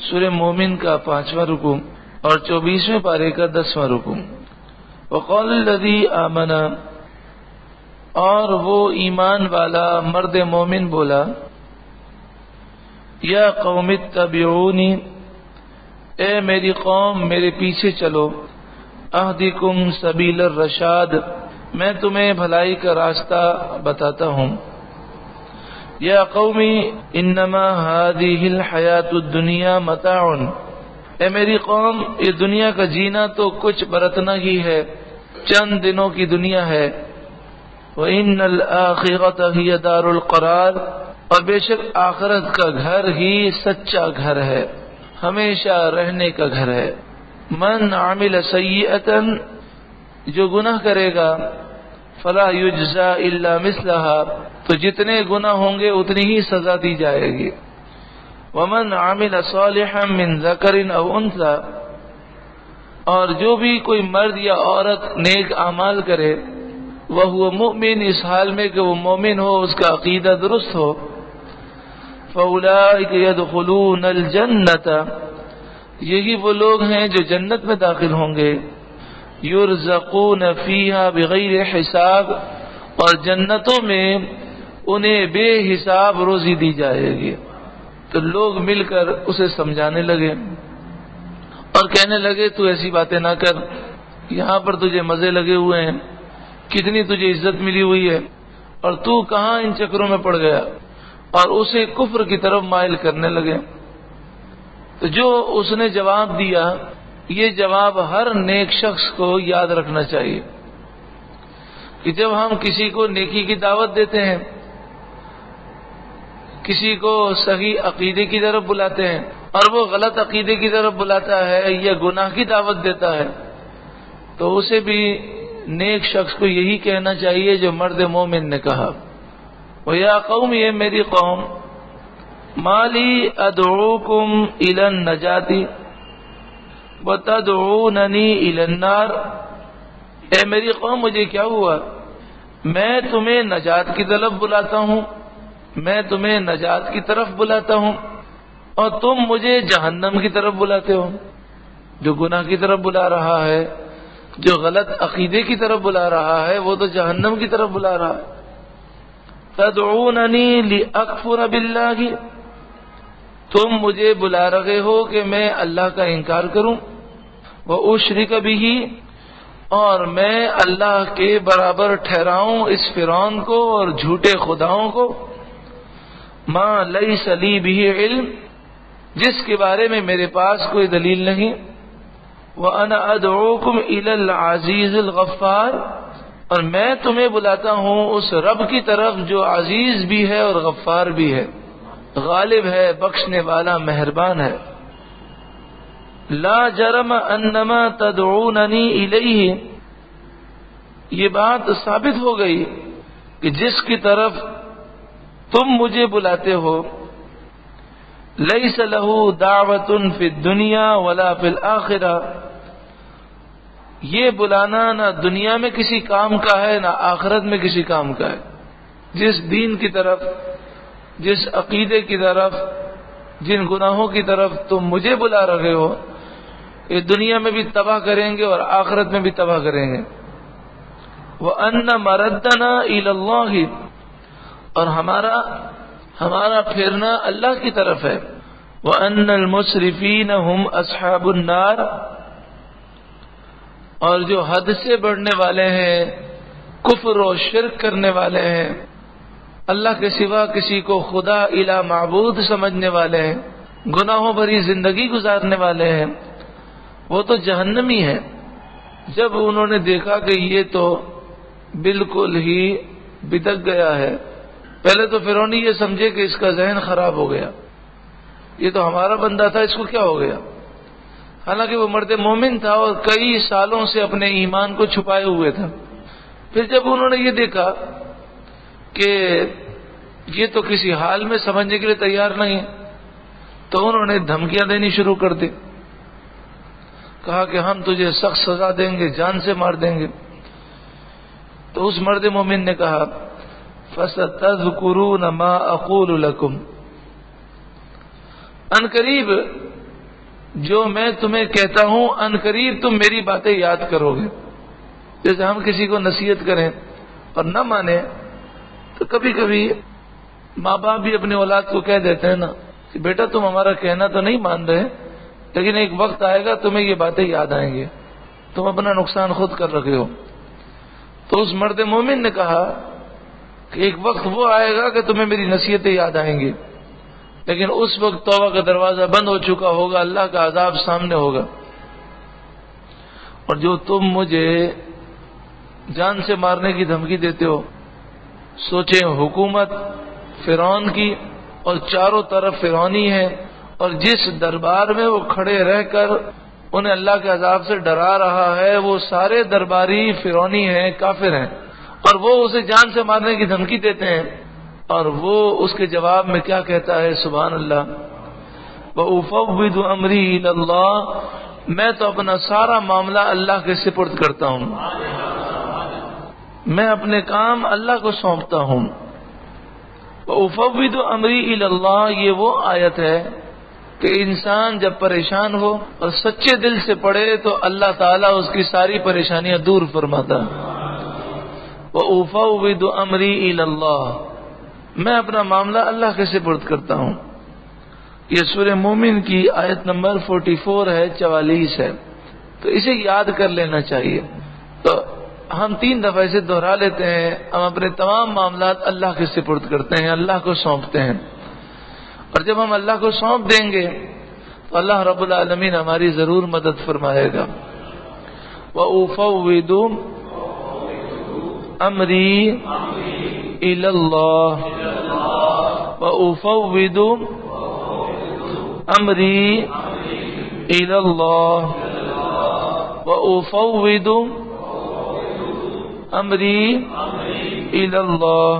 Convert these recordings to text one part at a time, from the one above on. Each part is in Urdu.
سورہ مومن کا 5واں رکوع اور 24ویں پارے کا 10واں رکوع۔ وقال الذی آمن، اور وہ ایمان والا مرد مومن بولا، یا قوم اتبعونی، اے میری قوم میرے پیچھے چلو، اہدکم سبیل الرشاد، میں تمہیں بھلائی کا راستہ بتاتا ہوں۔ یا قومی انما هذه الحیات الدنیا متاع، اے میری قوم یہ دنیا کا جینا تو کچھ برتنا ہی ہے، چند دنوں کی دنیا ہے۔ وَإِنَّ الْآخِرَةَ هِيَ دَارُ الْقَرَارِ، اور بے شک آخرت کا گھر ہی سچا گھر ہے، ہمیشہ رہنے کا گھر ہے۔ من عمل سیئۃ، جو گناہ کرے گا، فلا یجزا الا مثلها، تو جتنے گناہ ہوں گے اتنی ہی سزا دی جائے گی۔ ومن عمل صالحا من ذکر او انثى، اور جو بھی کوئی مرد یا عورت نیک اعمال کرے، وہو مؤمن، اس حال میں کہ وہ مومن ہو، اس کا عقیدہ درست ہو، فاولئک يدخلون الجنۃ، یہی وہ لوگ ہیں جو جنت میں داخل ہوں گے، یرزقون فیہا بغیر حساب، اور جنتوں میں انہیں بے حساب روزی دی جائے گی۔ تو لوگ مل کر اسے سمجھانے لگے اور کہنے لگے تو ایسی باتیں نہ کر، یہاں پر تجھے مزے لگے ہوئے ہیں، کتنی تجھے عزت ملی ہوئی ہے، اور تو کہاں ان چکروں میں پڑ گیا، اور اسے کفر کی طرف مائل کرنے لگے۔ تو جو اس نے جواب دیا، یہ جواب ہر نیک شخص کو یاد رکھنا چاہیے کہ جب ہم کسی کو نیکی کی دعوت دیتے ہیں، کسی کو صحیح عقیدے کی طرف بلاتے ہیں اور وہ غلط عقیدے کی طرف بلاتا ہے یا گناہ کی دعوت دیتا ہے، تو اسے بھی نیک شخص کو یہی کہنا چاہیے جو مرد مومن نے کہا، وَيَا قَوْمِ، یہ میری قوم، مَالِي أَدْعُوكُمْ إِلَى النَّجَاةِ وَتَدْعُونَنِي إِلَى النَّارِ، اے میری قوم مجھے کیا ہوا، میں تمہیں نجات کی طرف بلاتا ہوں، میں تمہیں نجات کی طرف بلاتا ہوں، اور تم مجھے جہنم کی طرف بلاتے ہو۔ جو گناہ کی طرف بلا رہا ہے، جو غلط عقیدے کی طرف بلا رہا ہے، وہ تو جہنم کی طرف بلا رہا ہے۔ تدعوننی لأکفر باللہ، تم مجھے بلا رہے ہو کہ میں اللہ کا انکار کروں، واشرک بہ، اور میں اللہ کے برابر ٹھہراؤں اس فرعون کو اور جھوٹے خداؤں کو، ما لیس لی بہ علم، جس کے بارے میں میرے پاس کوئی دلیل نہیں، وَأَنَا أَدْعُوكُمْ إِلَى الْعَزِيزِ الْغَفَّارِ، اور میں تمہیں بلاتا ہوں اس رب کی طرف جو عزیز بھی ہے اور غفار بھی ہے، غالب ہے، بخشنے والا، مہربان ہے۔ لا جرم انما تدعوننی الیہ، یہ بات ثابت ہو گئی کہ جس کی طرف تم مجھے بلاتے ہو، لیس لہ دعوت فی الدنیا ولا فی الآخرہ، یہ بلانا نہ دنیا میں کسی کام کا ہے نہ آخرت میں کسی کام کا ہے۔ جس دین کی طرف، جس عقیدے کی طرف، جن گناہوں کی طرف تم مجھے بلا رہے ہو، یہ دنیا میں بھی تباہ کریں گے اور آخرت میں بھی تباہ کریں گے۔ وَأَنَّ مَرَدَّنَا إِلَى اللَّهِ، اور ہمارا پھیرنا اللہ کی طرف ہے۔ وَأَنَّ الْمُسْرِفِينَ هُمْ أَصْحَابُ النَّارِ، اور جو حد سے بڑھنے والے ہیں، کفر و شرک کرنے والے ہیں، اللہ کے سوا کسی کو خدا الہ معبود سمجھنے والے ہیں، گناہوں بھری زندگی گزارنے والے ہیں، وہ تو جہنمی ہیں۔ جب انہوں نے دیکھا کہ یہ تو بالکل ہی بدک گیا ہے، پہلے تو فرعون یہ سمجھے کہ اس کا ذہن خراب ہو گیا، یہ تو ہمارا بندہ تھا، اس کو کیا ہو گیا، حالانکہ وہ مرد مومن تھا اور کئی سالوں سے اپنے ایمان کو چھپائے ہوئے تھا۔ پھر جب انہوں نے یہ دیکھا کہ یہ تو کسی حال میں سمجھنے کے لیے تیار نہیں ہے، تو انہوں نے دھمکیاں دینی شروع کر دی، کہا کہ ہم تجھے سخت سزا دیں گے، جان سے مار دیں گے۔ تو اس مرد مومن نے کہا فَسَتَذْكُرُونَ مَا أَقُولُ لَكُمْ، ان قریب جو میں تمہیں کہتا ہوں ان قریب تم میری باتیں یاد کرو گے. جیسے ہم کسی کو نصیحت کریں اور نہ مانے تو کبھی کبھی ماں باپ بھی اپنی اولاد کو کہہ دیتے ہیں نا کہ بیٹا تم ہمارا کہنا تو نہیں مان رہے، لیکن ایک وقت آئے گا تمہیں یہ باتیں یاد آئیں گے، تم اپنا نقصان خود کر رکھے ہو. تو اس مرد مومن نے کہا کہ ایک وقت وہ آئے گا کہ تمہیں میری نصیحتیں یاد آئیں گی، لیکن اس وقت توبہ کا دروازہ بند ہو چکا ہوگا، اللہ کا عذاب سامنے ہوگا. اور جو تم مجھے جان سے مارنے کی دھمکی دیتے ہو، سوچیں حکومت فرعون کی اور چاروں طرف فرعونی ہے، اور جس دربار میں وہ کھڑے رہ کر انہیں اللہ کے عذاب سے ڈرا رہا ہے وہ سارے درباری فرعونی ہیں، کافر ہیں، اور وہ اسے جان سے مارنے کی دھمکی دیتے ہیں. اور وہ اس کے جواب میں کیا کہتا ہے؟ سبحان اللہ، وَأُفَوِّضُ أَمْرِي إِلَى اللَّهِ، میں تو اپنا سارا معاملہ اللہ کے سپرد کرتا ہوں، میں اپنے کام اللہ کو سونپتا ہوں. وَأُفَوِّضُ أَمْرِي إِلَى اللَّهِ، یہ وہ آیت ہے کہ انسان جب پریشان ہو اور سچے دل سے پڑھے تو اللہ تعالیٰ اس کی ساری پریشانیاں دور فرماتا ہے. وَأُفَوِّضُ أَمْرِي إِلَى اللَّهِ، میں اپنا معاملہ اللہ کے سپرد کرتا ہوں. یہ سورہ مومن کی آیت نمبر 44 ہے، 44 ہے، تو اسے یاد کر لینا چاہیے. تو ہم 3 دفعہ اسے دہرا لیتے ہیں. ہم اپنے تمام معاملات اللہ کے سپرد کرتے ہیں، اللہ کو سونپتے ہیں، اور جب ہم اللہ کو سونپ دیں گے تو اللہ رب العالمین ہماری ضرور مدد فرمائے گا. وَأُفَوِّضُ أَمْرِي إِلَى اللَّهِ وَأُفَوِّضُ أَمْرِي إِلَى اللَّهِ وَأُفَوِّضُ أَمْرِي إِلَى اللَّهِ.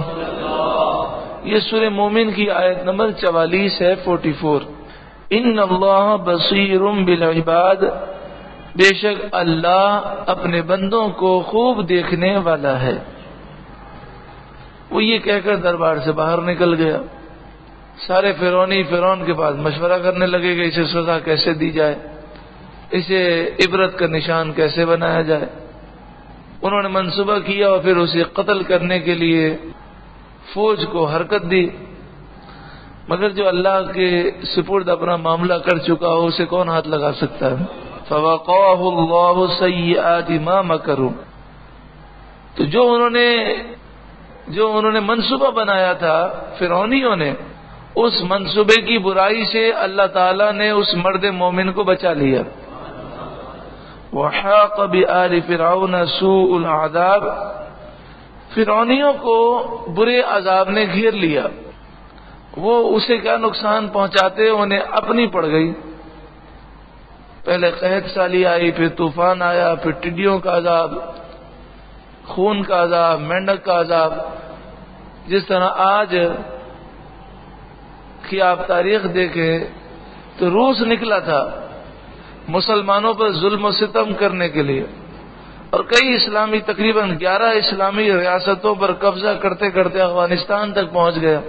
یہ سورہ مومن کی آیت نمبر 44 ہے، 44. ان اللہ بصیر بالعباد، بے شک اللہ اپنے بندوں کو خوب دیکھنے والا ہے. وہ یہ کہہ کر دربار سے باہر نکل گیا. سارے فرعون کے پاس مشورہ کرنے لگے کہ اسے سزا کیسے دی جائے، اسے عبرت کا نشان کیسے بنایا جائے. انہوں نے منصوبہ کیا اور پھر اسے قتل کرنے کے لیے فوج کو حرکت دی. مگر جو اللہ کے سپرد اپنا معاملہ کر چکا ہو اسے کون ہاتھ لگا سکتا ہے. فَوَقَاهُ اللَّهُ سَيِّئَاتِ مَا مَكَرُوا، تو جو انہوں نے منصوبہ بنایا تھا فرعونیوں نے، اس منصوبے کی برائی سے اللہ تعالیٰ نے اس مرد مومن کو بچا لیا. وَحَاقَ بِآلِ فِرْعَوْنَ سُوءُ الْعَذَابِ، فرعونیوں کو برے عذاب نے گھیر لیا. وہ اسے کیا نقصان پہنچاتے انہیں اپنی پڑ گئی. پہلے قحط سالی آئی، پھر طوفان آیا، پھر ٹڈیوں کا عذاب، خون کا عذاب، مینڈک کا عذاب. جس طرح آج کی آپ تاریخ دیکھیں تو روس نکلا تھا مسلمانوں پر ظلم و ستم کرنے کے لیے، اور کئی اسلامی تقریباً 11 اسلامی ریاستوں پر قبضہ کرتے کرتے افغانستان تک پہنچ گیا.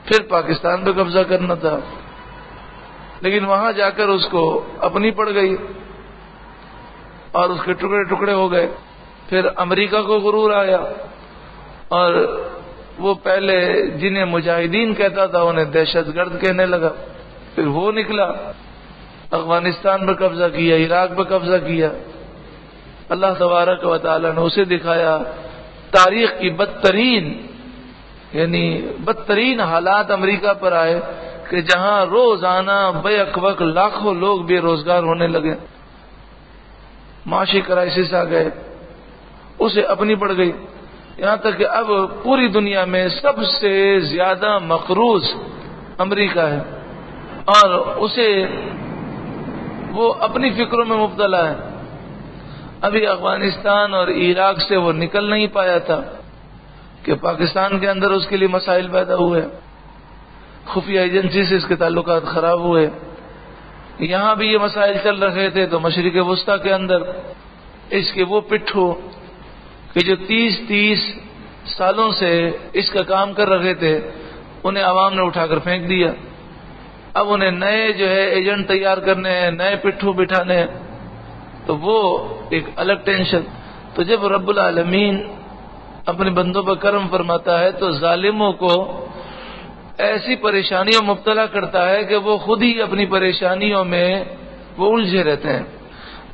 پھر پاکستان پہ قبضہ کرنا تھا، لیکن وہاں جا کر اس کو اپنی پڑ گئی اور اس کے ٹکڑے ٹکڑے ہو گئے. پھر امریکہ کو غرور آیا اور وہ پہلے جنہیں مجاہدین کہتا تھا انہیں دہشت گرد کہنے لگا. پھر وہ نکلا، افغانستان پر قبضہ کیا، عراق پر قبضہ کیا. اللہ تبارک و تعالی نے اسے دکھایا تاریخ کی بدترین حالات امریکہ پر آئے کہ جہاں روزانہ بیک وقت لاکھوں لوگ بے روزگار ہونے لگے، معاشی کرائسس آ گئے، اسے اپنی پڑ گئی. یہاں تک کہ اب پوری دنیا میں سب سے زیادہ مقروض امریکہ ہے اور اسے وہ اپنی فکروں میں مبتلا ہے. ابھی افغانستان اور عراق سے وہ نکل نہیں پایا تھا کہ پاکستان کے اندر اس کے لیے مسائل پیدا ہوئے، خفیہ ایجنسی سے اس کے تعلقات خراب ہوئے. یہاں بھی یہ مسائل چل رہے تھے تو مشرق وسطیٰ کے اندر اس کے وہ پٹھو کہ جو 30 سالوں سے اس کا کام کر رہے تھے انہیں عوام نے اٹھا کر پھینک دیا. اب انہیں نئے جو ہے ایجنٹ تیار کرنے ہیں، نئے پٹھو بٹھانے ہیں، تو وہ ایک الگ ٹینشن۔ تو جب رب العالمین اپنے بندوں پر کرم فرماتا ہے تو ظالموں کو ایسی پریشانیوں مبتلا کرتا ہے کہ وہ خود ہی اپنی پریشانیوں میں وہ الجھے رہتے ہیں۔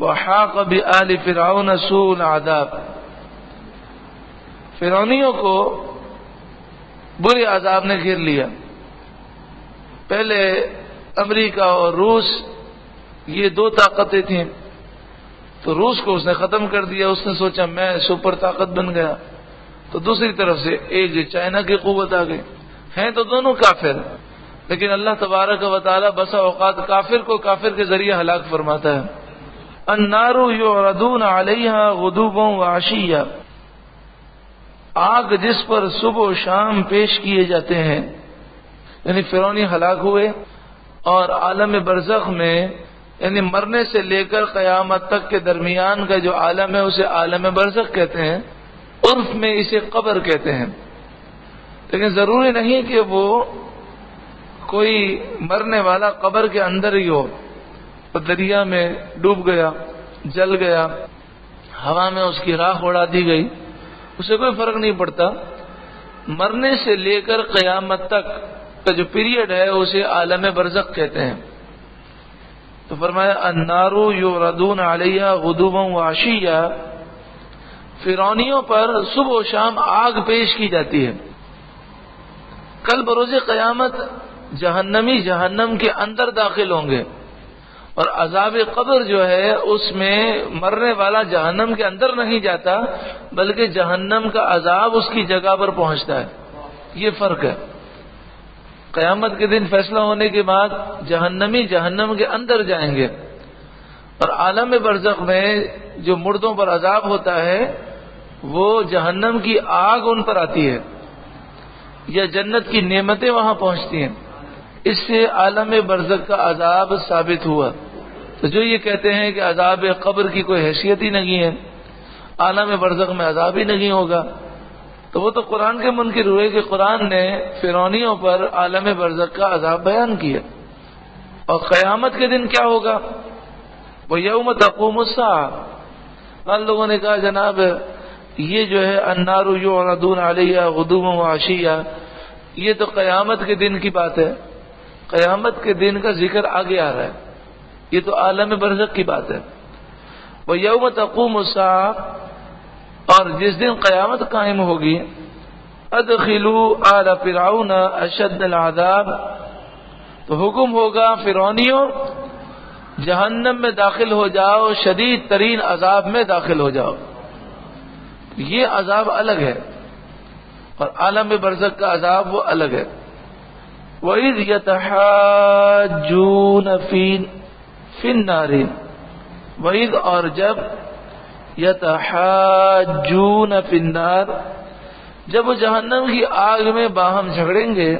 وَحَاقَ بِآلِ فِرْعَوْنَ سُوءُ الْعَذَابِ، فرعونیوں کو برے عذاب نے گھیر لیا۔ پہلے امریکہ اور روس یہ دو طاقتیں تھیں، تو روس کو اس نے ختم کر دیا، اس نے سوچا میں سپر طاقت بن گیا۔ تو دوسری طرف سے ایک چائنا کی قوت آ گئی، ہیں تو دونوں کافر، لیکن اللہ تبارک و تعالی بسا اوقات کافر کو کافر کے ذریعے ہلاک فرماتا ہے۔ النار یعرضون علیہا غدوا وعشیا، آگ جس پر صبح و شام پیش کیے جاتے ہیں، یعنی فرعونی ہلاک ہوئے اور عالم برزخ میں یعنی مرنے سے لے کر قیامت تک کے درمیان کا جو عالم ہے اسے عالم برزخ کہتے ہیں، عرف میں اسے قبر کہتے ہیں۔ لیکن ضروری نہیں کہ وہ کوئی مرنے والا قبر کے اندر ہی ہو، تو دریا میں ڈوب گیا، جل گیا، ہوا میں اس کی راکھ اڑا دی گئی، اسے کوئی فرق نہیں پڑتا۔ مرنے سے لے کر قیامت تک کا جو پیریڈ ہے اسے عالم برزخ کہتے ہیں۔ تو فرمایا النار یعرضون علیہا غدوا وعشیا، فرعونیوں پر صبح و شام آگ پیش کی جاتی ہے۔ کل بروز قیامت جہنمی جہنم کے اندر داخل ہوں گے، اور عذاب قبر جو ہے اس میں مرنے والا جہنم کے اندر نہیں جاتا، بلکہ جہنم کا عذاب اس کی جگہ پر پہنچتا ہے۔ یہ فرق ہے۔ قیامت کے دن فیصلہ ہونے کے بعد جہنمی جہنم کے اندر جائیں گے، اور عالم برزخ میں جو مردوں پر عذاب ہوتا ہے وہ جہنم کی آگ ان پر آتی ہے، یا جنت کی نعمتیں وہاں پہنچتی ہیں۔ اس سے عالم برزخ کا عذاب ثابت ہوا۔ تو جو یہ کہتے ہیں کہ عذاب قبر کی کوئی حیثیت ہی نہیں ہے، عالم برزخ میں عذاب ہی نہیں ہوگا، تو وہ تو قرآن کے منکر ہوئے کہ قرآن نے فرعونیوں پر عالم برزخ کا عذاب بیان کیا۔ اور قیامت کے دن کیا ہوگا؟ وہ یوم تقوم الساعہ۔ ان لوگوں نے کہا جناب یہ جو ہے النار یعرضون علیہا غدوا وعشیا، یہ تو قیامت کے دن کی بات ہے، قیامت کے دن کا ذکر آگے آ رہا ہے، یہ تو عالم برزخ کی بات ہے۔ وہ یوم تقوم الساعہ، اور جس دن قیامت قائم ہوگی، ادخلوا آل فرعون اشد العذاب، تو حکم ہوگا فرعونیوں جہنم میں داخل ہو جاؤ، شدید ترین عذاب میں داخل ہو جاؤ۔ یہ عذاب الگ ہے، اور عالم برزخ کا عذاب وہ الگ ہے۔ وَإِذْ يَتَحَاجُّونَ فِي النَّارِ، وَإِذْ اور جب يَتَحَاجُّونَ فِي النَّارِ، جب وہ جہنم کی آگ میں باہم جھگڑیں گے،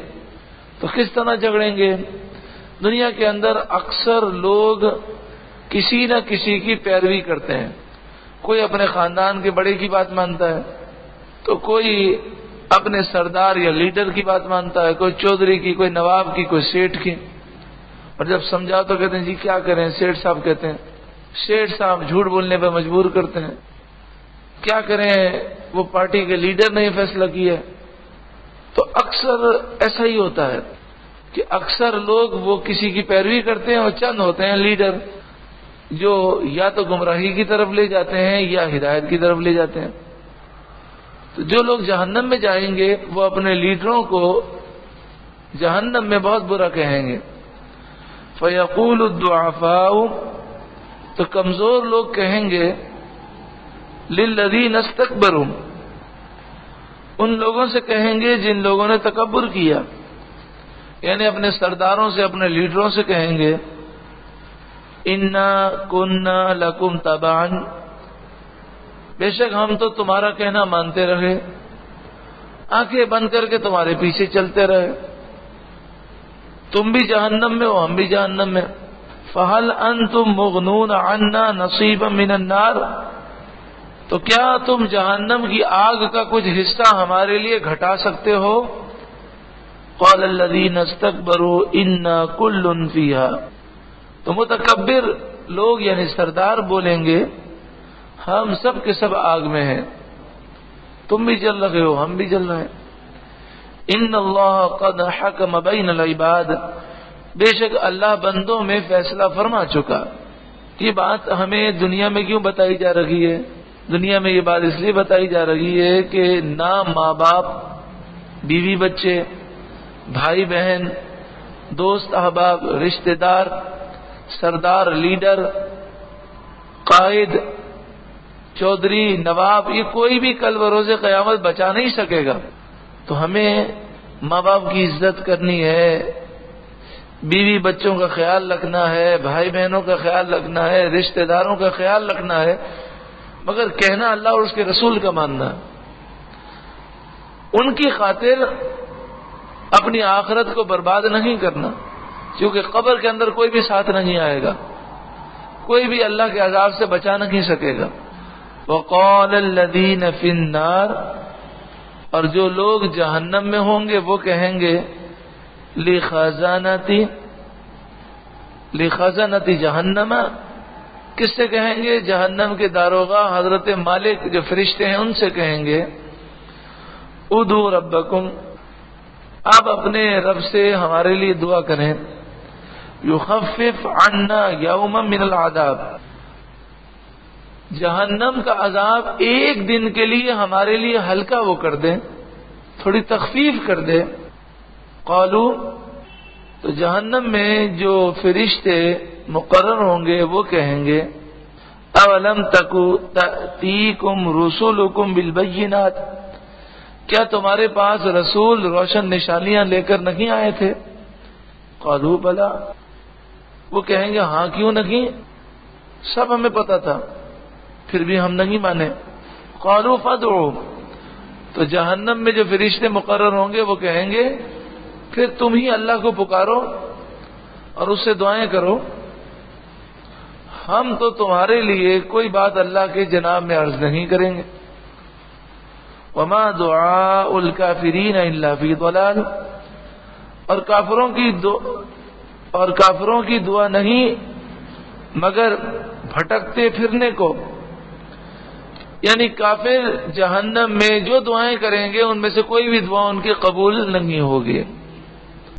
تو کس طرح جھگڑیں گے؟ دنیا کے اندر اکثر لوگ کسی نہ کسی کی پیروی کرتے ہیں، کوئی اپنے خاندان کے بڑے کی بات مانتا ہے، تو کوئی اپنے سردار یا لیڈر کی بات مانتا ہے، کوئی چودھری کی، کوئی نواب کی، کوئی سیٹھ کی، اور جب سمجھاؤ تو کہتے ہیں جی کیا کریں، سیٹھ صاحب کہتے ہیں، سیٹھ صاحب جھوٹ بولنے پہ مجبور کرتے ہیں، کیا کریں وہ پارٹی کے لیڈر نے یہ فیصلہ کیا ہے۔ تو اکثر ایسا ہی ہوتا ہے کہ اکثر لوگ وہ کسی کی پیروی کرتے ہیں، اور چند ہوتے ہیں لیڈر جو یا تو گمراہی کی طرف لے جاتے ہیں یا ہدایت کی طرف لے جاتے ہیں۔ تو جو لوگ جہنم میں جائیں گے وہ اپنے لیڈروں کو جہنم میں بہت برا کہیں گے۔ فَيَقُولُ الضُّعَفَاءُ، تو کمزور لوگ کہیں گے لِلَّذِينَ اسْتَكْبَرُوا، ان لوگوں سے کہیں گے جن لوگوں نے تکبر کیا، یعنی اپنے سرداروں سے، اپنے لیڈروں سے کہیں گے اِنَّا كُنَّا لَكُمْ تَبَعًا، بے شک ہم تو تمہارا کہنا مانتے رہے، آنکھیں بند کر کے تمہارے پیچھے چلتے رہے، تم بھی جہنم میں ہو ہم بھی جہنم میں۔ فَهَلْ أَنْتُمْ مُغْنُونَ عَنَّا نَصِيبًا مِنَ النَّارِ، تو کیا تم جہنم کی آگ کا کچھ حصہ ہمارے لیے گھٹا سکتے ہو؟ قال الذین استکبروا انا کل فیہا، تو متکبر لوگ یعنی سردار بولیں گے ہم سب کے سب آگ میں ہیں، تم بھی جل رہے ہو ہم بھی جل رہے ہیں۔ ان اللہ قد حکم بین العباد، بے شک اللہ بندوں میں فیصلہ فرما چکا۔ یہ بات ہمیں دنیا میں کیوں بتائی جا رہی ہے؟ دنیا میں یہ بات اس لیے بتائی جا رہی ہے کہ نہ ماں باپ، بیوی بچے، بھائی بہن، دوست احباب، رشتہ دار، سردار، لیڈر، قائد، چودھری، نواب، یہ کوئی بھی کل بروز قیامت بچا نہیں سکے گا۔ تو ہمیں ماں باپ کی عزت کرنی ہے، بیوی بچوں کا خیال رکھنا ہے، بھائی بہنوں کا خیال رکھنا ہے، رشتہ داروں کا خیال رکھنا ہے، مگر کہنا اللہ اور اس کے رسول کا ماننا ہے۔ ان کی خاطر اپنی آخرت کو برباد نہیں کرنا، کیونکہ قبر کے اندر کوئی بھی ساتھ نہیں آئے گا، کوئی بھی اللہ کے عذاب سے بچا نہیں سکے گا۔ وقال الذین فی النار، اور جو لوگ جہنم میں ہوں گے وہ کہیں گے لخزنۃ جہنم، کس سے کہیں گے؟ جہنم کے داروغہ حضرت مالک جو فرشتے ہیں ان سے کہیں گے ادعوا ربکم، آپ اپنے رب سے ہمارے لیے دعا کریں، یخفف عنا یوما من العذاب، جہنم کا عذاب ایک دن کے لیے ہمارے لیے ہلکا وہ کر دیں، تھوڑی تخفیف کر دے۔ قالوا، تو جہنم میں جو فرشتے مقرر ہوں گے وہ کہیں گے اولم تأتیکم رسولکم بالبینات، کیا تمہارے پاس رسول روشن نشانیاں لے کر نہیں آئے تھے؟ قالوا بلا، وہ کہیں گے ہاں کیوں نہیں، سب ہمیں پتا تھا پھر بھی ہم نہیں مانے۔ قالوا فادعوا، تو جہنم میں جو فرشتے مقرر ہوں گے وہ کہیں گے پھر تم ہی اللہ کو پکارو اور اس سے دعائیں کرو، ہم تو تمہارے لیے کوئی بات اللہ کے جناب میں عرض نہیں کریں گے۔ وما دعاء الکافرین الا فی ضلال، اور کافروں کی دعا نہیں مگر بھٹکتے پھرنے کو، یعنی کافر جہنم میں جو دعائیں کریں گے ان میں سے کوئی بھی دعا ان کی قبول نہیں ہوگی۔